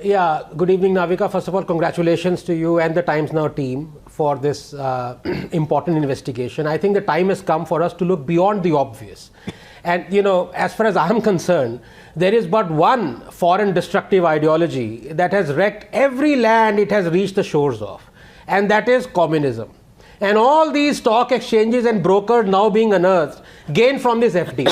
Yeah, good evening, Navika. First of all, congratulations to you and the Times Now team for this important investigation. I think the time has come for us to look beyond the obvious. And, as far as I'm concerned, there is but one foreign destructive ideology that has wrecked every land it has reached the shores of, and that is communism. And all these stock exchanges and brokers now being unearthed gain from this FD.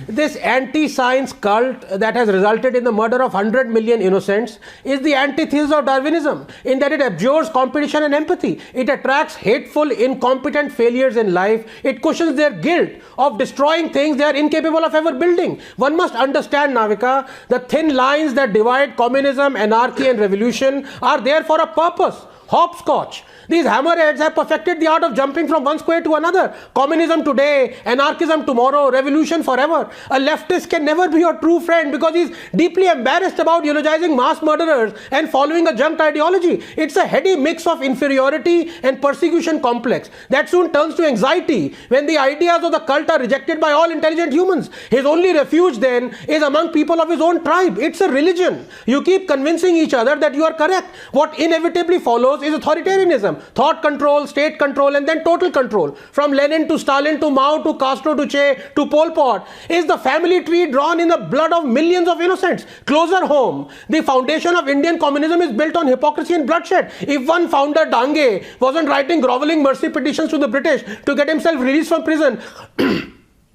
This anti-science cult that has resulted in the murder of 100 million innocents is the antithesis of Darwinism, in that it abjures competition and empathy. It attracts hateful, incompetent failures in life. It cushions their guilt of destroying things they are incapable of ever building. One must understand, Navika, the thin lines that divide communism, anarchy and revolution are there for a purpose. Hopscotch. These hammerheads have perfected the art of jumping from one square to another. Communism today, anarchism tomorrow, revolution forever. A leftist can never be your true friend because he's deeply embarrassed about eulogizing mass murderers and following a junk ideology. It's a heady mix of inferiority and persecution complex that soon turns to anxiety when the ideas of the cult are rejected by all intelligent humans. His only refuge then is among people of his own tribe. It's a religion. You keep convincing each other that you are correct. What inevitably follows is authoritarianism, thought control, state control, and then total control. From Lenin to Stalin to Mao to Castro to Che to Pol Pot is the family tree drawn in the blood of millions of innocents. Closer home, the foundation of Indian communism is built on hypocrisy and bloodshed. If one founder, Dange, wasn't writing groveling mercy petitions to the British to get himself released from prison,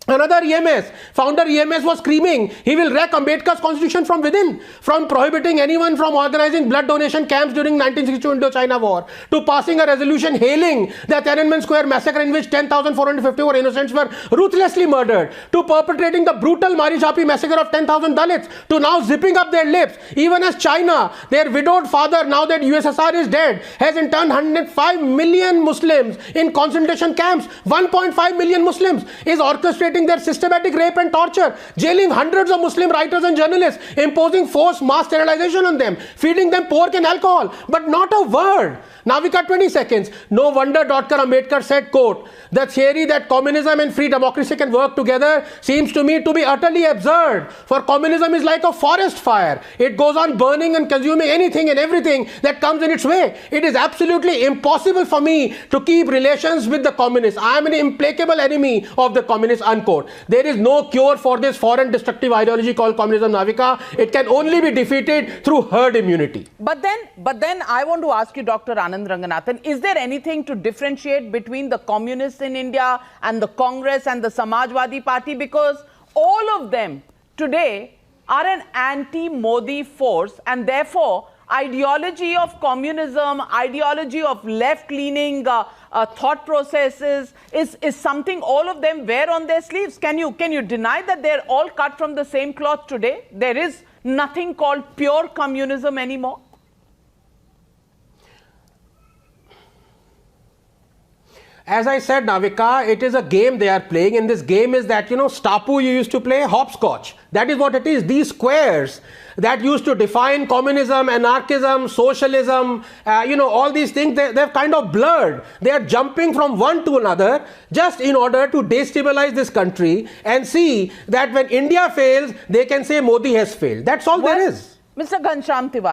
another founder EMS was screaming, he will wreck Ambedkar's constitution from within, from prohibiting anyone from organizing blood donation camps during 1962 Indo-China war, to passing a resolution hailing the Tiananmen Square massacre in which 10,454 innocents were ruthlessly murdered, to perpetrating the brutal Marichapi massacre of 10,000 Dalits, to now zipping up their lips, even as China, their widowed father, now that USSR is dead, has interned 105 million Muslims in concentration camps. 1.5 million Muslims is orchestrating their systematic rape and torture, jailing hundreds of Muslim writers and journalists, imposing forced mass sterilization on them, feeding them pork and alcohol, but not a word. Navika, 20 seconds. No wonder Dr. Ambedkar said, quote, the theory that communism and free democracy can work together seems to me to be utterly absurd, for communism is like a forest fire. It goes on burning and consuming anything and everything that comes in its way. It is absolutely impossible for me to keep relations with the communists. I am an implacable enemy of the communists, unquote. There is no cure for this foreign destructive ideology called communism, Navika. It can only be defeated through herd immunity. But then I want to ask you, Dr. Anand Ranganathan, is there anything to differentiate between the communists in India and the Congress and the Samajwadi Party? Because all of them today are an anti-Modi force, and therefore ideology of communism, ideology of left-leaning thought processes is something all of them wear on their sleeves. Can you deny that they're all cut from the same cloth today? There is nothing called pure communism anymore. As I said, Navika, it is a game they are playing, and this game is that, Stapu you used to play, hopscotch. That is what it is. These squares that used to define communism, anarchism, socialism, all these things, they've kind of blurred. They are jumping from one to another just in order to destabilize this country and see that when India fails, they can say Modi has failed. That's all there is. Mr. Ghanshyam Tiwari.